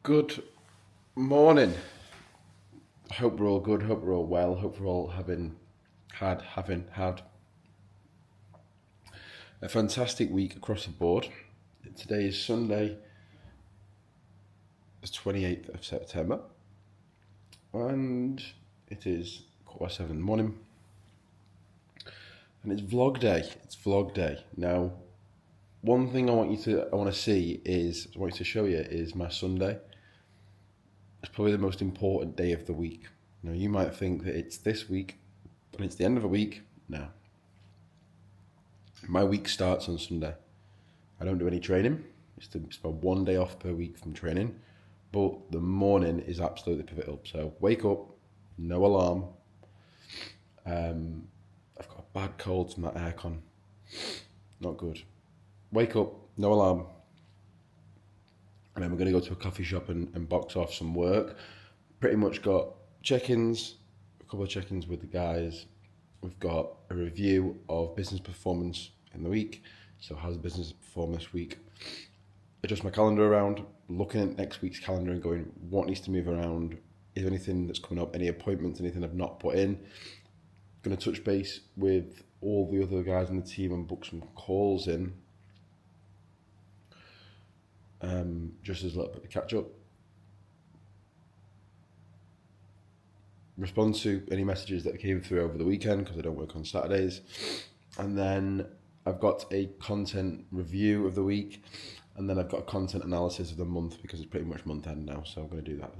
Good morning. Hope we're all good. Hope we're all well. Hope we're all having had a fantastic week across the board. Today is Sunday, the 28th of September, and it is 7:15 in the morning, and it's vlog day. It's vlog day now. One thing I want to show you is my Sunday. It's probably the most important day of the week. You might think that it's this week, but it's the end of the week. No. My week starts on Sunday. I don't do any training. It's about 1 day off per week from training, but the morning is absolutely pivotal. So wake up, no alarm. I've got a bad cold from that aircon. Not good. Wake up, no alarm. And then we're going to go to a coffee shop and box off some work. Pretty much got check-ins, a couple of check-ins with the guys. We've got a review of business performance in the week. So how's the business performed this week? Adjust my calendar around, looking at next week's calendar and going, what needs to move around? Is there anything that's coming up, any appointments, anything I've not put in? Going to touch base with all the other guys in the team and book some calls in. Just as a little bit of catch up. Respond to any messages that came through over the weekend because I don't work on Saturdays. And then I've got a content review of the week, and then I've got a content analysis of the month because it's pretty much month end now. So I'm going to do that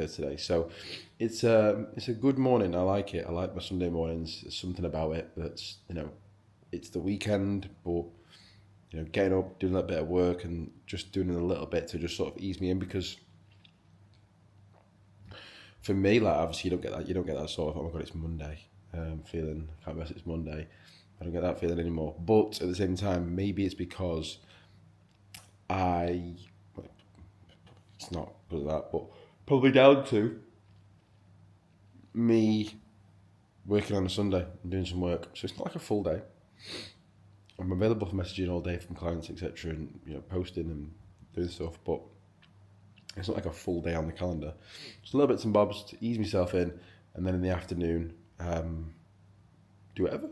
today. So it's a good morning. I like it. I like my Sunday mornings. There's something about it that's, it's the weekend, but getting up, doing a little bit of work and just doing a little bit to just sort of ease me in, because for me, like, obviously you don't get that sort of, oh my God, it's Monday, feeling, I can't believe it's Monday. I don't get that feeling anymore. But at the same time, maybe it's because it's not because of that, but probably down to me working on a Sunday and doing some work. So it's not like a full day. I'm available for messaging all day from clients, etc., and posting and doing stuff, but it's not like a full day on the calendar. Just a little bits and bobs to ease myself in, and then in the afternoon, do whatever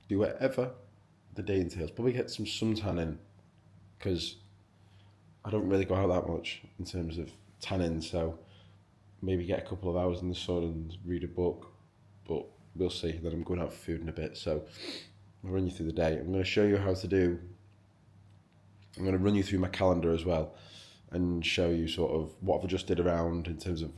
the day entails. Probably get some suntan in, because I don't really go out that much in terms of tanning, so maybe get a couple of hours in the sun and read a book, but we'll see. Then I'm going out for food in a bit, so I'll run you through the day. I'm going to show you how to do. I'm going to run you through my calendar as well and show you sort of what I've adjusted around in terms of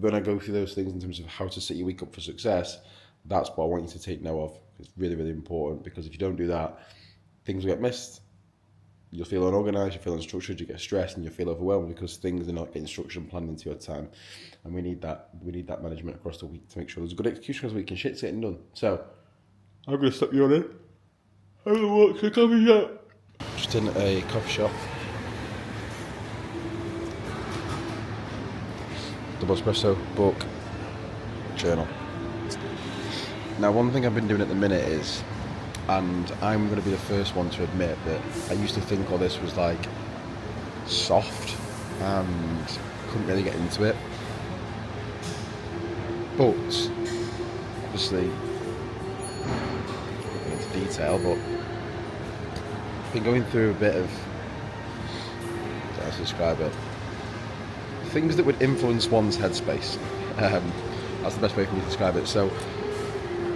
when I go through those things in terms of how to set your week up for success. That's what I want you to take note of. It's really, really important, because if you don't do that, things will get missed. You'll feel unorganized, you'll feel unstructured, you get stressed, and you'll feel overwhelmed because things are not getting structured and planned into your time. And we need that management across the week to make sure there's a good execution because the week and shit's getting done. So I'm going to stop you on it. I'm going to walk to the coffee shop. Just in a coffee shop. Double espresso, book, journal. Now, one thing I've been doing at the minute is, and I'm going to be the first one to admit that I used to think all this was like soft and couldn't really get into it. But obviously, detail, but I've been going through a bit of, how to describe it, things that would influence one's headspace. That's the best way for me to describe it. So,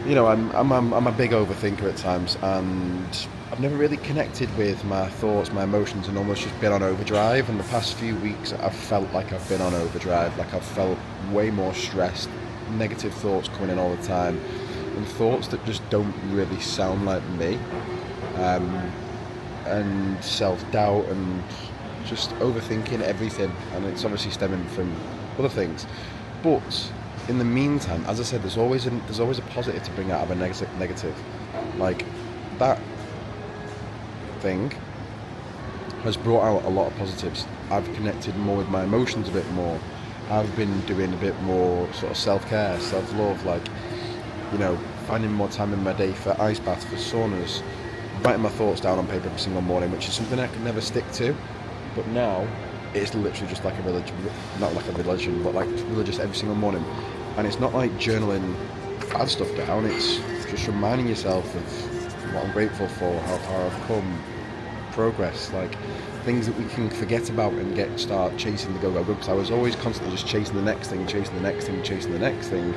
I'm a big overthinker at times, and I've never really connected with my thoughts, my emotions, and almost just been on overdrive. And the past few weeks, I've felt like I've been on overdrive, like I've felt way more stressed, negative thoughts coming in all the time, and thoughts that just don't really sound like me, and self-doubt and just overthinking everything, and it's obviously stemming from other things. But in the meantime, as I said, there's always a positive to bring out of a negative. Like, that thing has brought out a lot of positives. I've connected more with my emotions a bit more. I've been doing a bit more sort of self-care, self-love, like, finding more time in my day for ice baths, for saunas, writing my thoughts down on paper every single morning, which is something I could never stick to. But now it's literally just like a religion, not like a religion, but like religious every single morning. And it's not like journaling bad stuff down, it's just reminding yourself of what I'm grateful for, how far I've come, progress, like things that we can forget about and start chasing the go, because I was always constantly just chasing the next thing, chasing the next thing, chasing the next thing.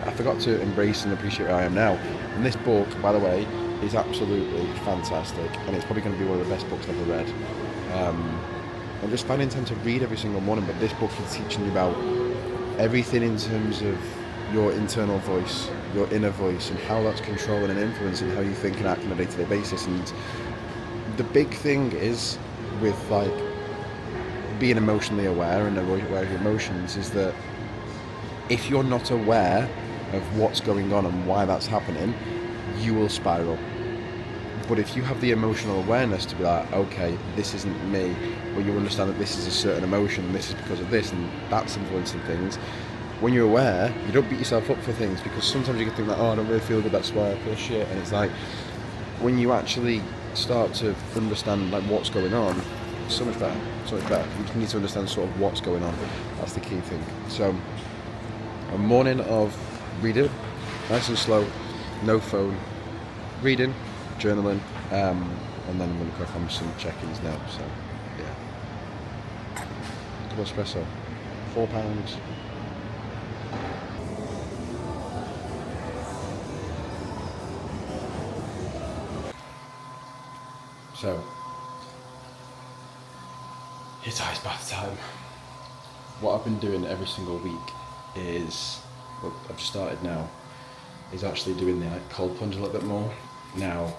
I forgot to embrace and appreciate where I am now. And this book, by the way, is absolutely fantastic, and it's probably going to be one of the best books I've ever read. I'm just finding time to read every single morning, but this book is teaching you about everything in terms of your internal voice, your inner voice, and how that's controlling and influencing how you think and act on a day-to-day basis. And the big thing is with like being emotionally aware and aware of your emotions is that if you're not aware of what's going on and why that's happening, you will spiral. But if you have the emotional awareness to be like, okay, this isn't me, or you understand that this is a certain emotion, and this is because of this, and that's influencing things, when you're aware, you don't beat yourself up for things, because sometimes you can think like, oh, I don't really feel good, that's why I feel shit, and it's like, when you actually start to understand like what's going on, it's so much better, so much better. You just need to understand sort of what's going on. That's the key thing. So, a morning of reading, nice and slow, no phone, reading, journaling, and then I'm going to crack on with some check-ins now. So, yeah. Double espresso, £4. So, it's ice bath time. What I've been doing every single week is, well, I've just started now, is actually doing the like, cold plunge a little bit more. Now,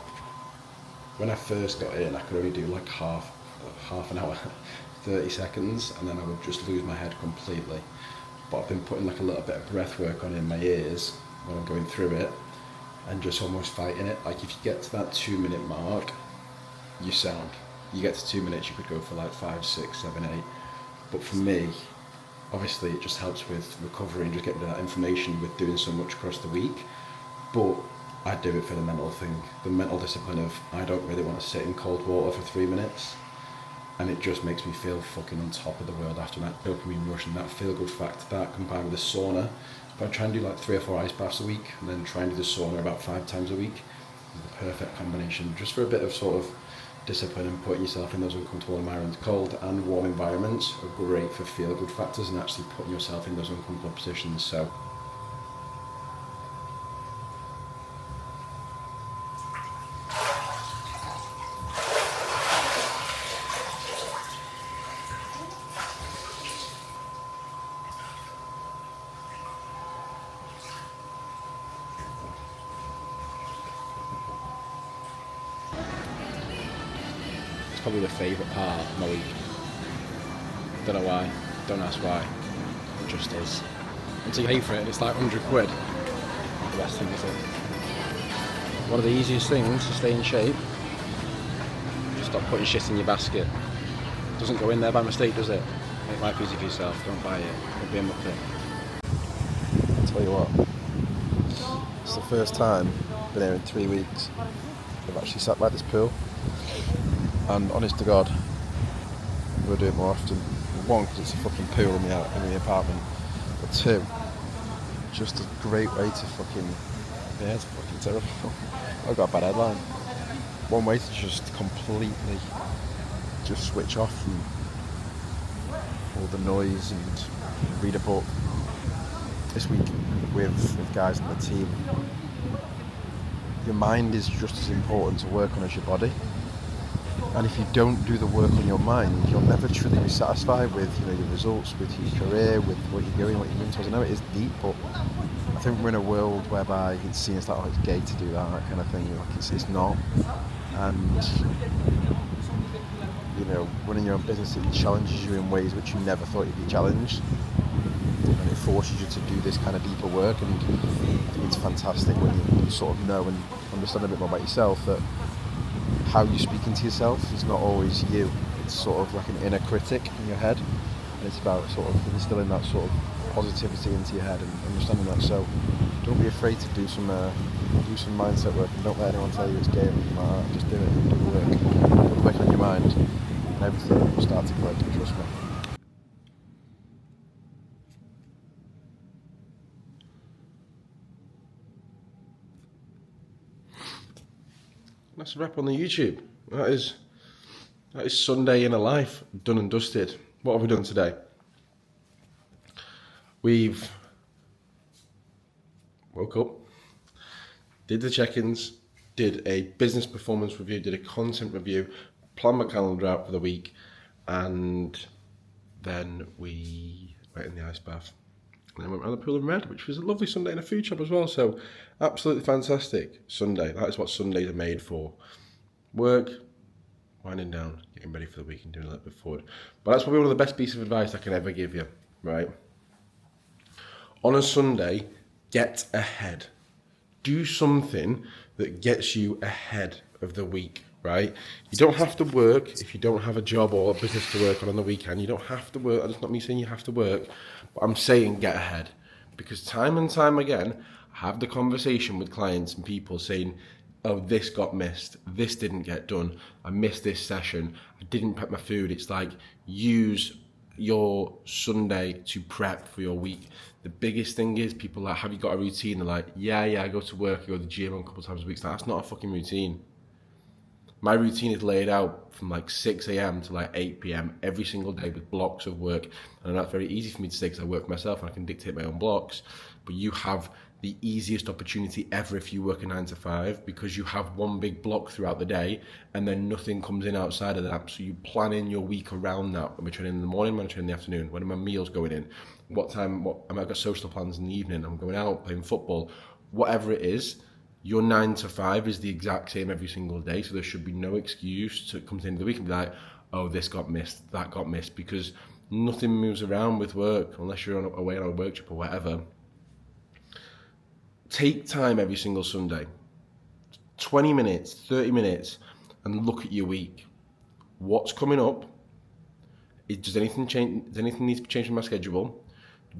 when I first got in, I could only do like half an hour, 30 seconds, and then I would just lose my head completely. But I've been putting like a little bit of breath work on in my ears when I'm going through it, and just almost fighting it. Like if you get to that 2-minute mark, you sound. You get to 2 minutes, you could go for like 5, 6, 7, 8. But for me, obviously it just helps with recovery and just getting rid of that information with doing so much across the week. But I do it for the mental thing, the mental discipline of I don't really want to sit in cold water for 3 minutes, and it just makes me feel fucking on top of the world after that dopamine rush and that feel good factor. That combined with the sauna, if I try and do like 3 or 4 ice baths a week and then try and do the sauna about 5 times a week, is the perfect combination just for a bit of sort of discipline and putting yourself in those uncomfortable environments. Cold and warm environments are great for feel good factors and actually putting yourself in those uncomfortable positions. So it's probably the favourite part of my week. Don't know why, don't ask why, it just is. Until you pay for it, it's like 100 quid. The best thing, is it? One of the easiest things to stay in shape, stop putting shit in your basket. It doesn't go in there by mistake, does it? Make life easy for yourself, don't buy it, don't be a muppet. I'll tell you what, it's the first time I've been here in 3 weeks I've actually sat by this pool. And honest to God, I'm going to do it more often. One, because it's a fucking pool in the apartment. But two, just a great way to fucking, yeah, it's fucking terrible. I've got a bad headline. One way to just completely just switch off from all the noise and read a book. This week with guys on the team, your mind is just as important to work on as your body. And if you don't do the work on your mind, you'll never truly be satisfied with your results, with your career, with what you're doing, what you're moving towards. I know it is deep, but I think we're in a world whereby it's seen as like, oh, it's gay to do that kind of thing. Like it's not. And running your own business, it challenges you in ways which you never thought you'd be challenged, and it forces you to do this kind of deeper work. And I think it's fantastic when you sort of know and understand a bit more about yourself, that how you're speaking to yourself is not always you. It's sort of like an inner critic in your head, and it's about sort of instilling that sort of positivity into your head and understanding that. So don't be afraid to do some mindset work, and don't let anyone tell you it's gay or anything like that. Just do it, do the work on your mind, and everything will start to click, trust me. that's a wrap on the YouTube. That is Sunday in a life, done and dusted. What have we done today? We've woke up, did the check-ins, did a business performance review, did a content review, planned my calendar out for the week, and then we went in the ice bath. And then went around the pool in Red, which was a lovely Sunday in a food shop as well. So absolutely fantastic Sunday. That is what Sundays are made for. Work, winding down, getting ready for the week and doing a little bit forward. But that's probably one of the best pieces of advice I can ever give you, right? On a Sunday, get ahead. Do something that gets you ahead of the week, right? You don't have to work if you don't have a job or a business to work on the weekend. You don't have to work. That's not me saying you have to work, but I'm saying get ahead. Because time and time again, I have the conversation with clients and people saying, oh, this got missed, this didn't get done, I missed this session, I didn't prep my food. It's like, use your Sunday to prep for your week. The biggest thing is people are like, have you got a routine? They're like, yeah, I go to work, I go to the gym a couple of times a week. That's not a fucking routine. My routine is laid out from like 6 a.m. to like 8 p.m. every single day with blocks of work. And that's very easy for me to say because I work for myself and I can dictate my own blocks. But you have the easiest opportunity ever if you work a 9 to 5 because you have one big block throughout the day and then nothing comes in outside of that. So you plan in your week around that. Am I training in the morning? Am I training in the afternoon? When are my meals going in? What time? I've got social plans in the evening. I'm going out playing football. Whatever it is, your 9 to 5 is the exact same every single day. So there should be no excuse to come to the end of the week and be like, oh, this got missed, that got missed, because nothing moves around with work unless you're away on a work trip or whatever. Take time every single Sunday, 20 minutes, 30 minutes, and look at your week. What's coming up? Does anything change? Does anything need to change in my schedule?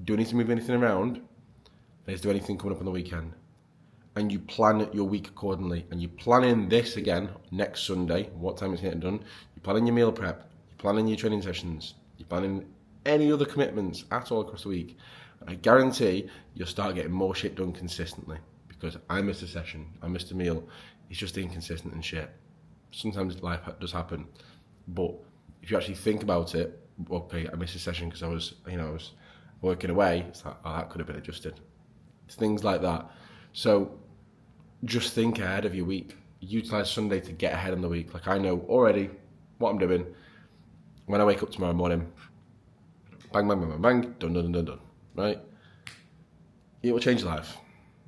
Do I need to move anything around? Is there anything coming up on the weekend? And you plan your week accordingly. And you plan in this again next Sunday, what time it's getting done. You plan in your meal prep. You plan in your training sessions. You plan in any other commitments at all across the week. I guarantee you'll start getting more shit done consistently because I missed a session, I missed a meal. It's just inconsistent and shit. Sometimes life does happen, but if you actually think about it, okay, I missed a session because I was working away. It's like, oh, that could have been adjusted. It's things like that. So just think ahead of your week. Utilize Sunday to get ahead in the week. Like I know already what I'm doing. When I wake up tomorrow morning, bang, bang, bang, bang, bang, done, done, done, done. Right? It will change your life.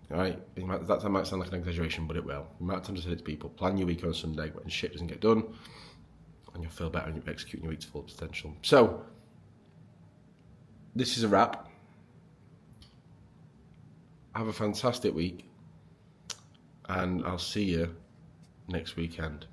Right? That might sound like an exaggeration, but it will. You might have time to say it to people. Plan your week on Sunday when shit doesn't get done, and you'll feel better and you're executing your week to full potential. So, this is a wrap. Have a fantastic week, and I'll see you next weekend.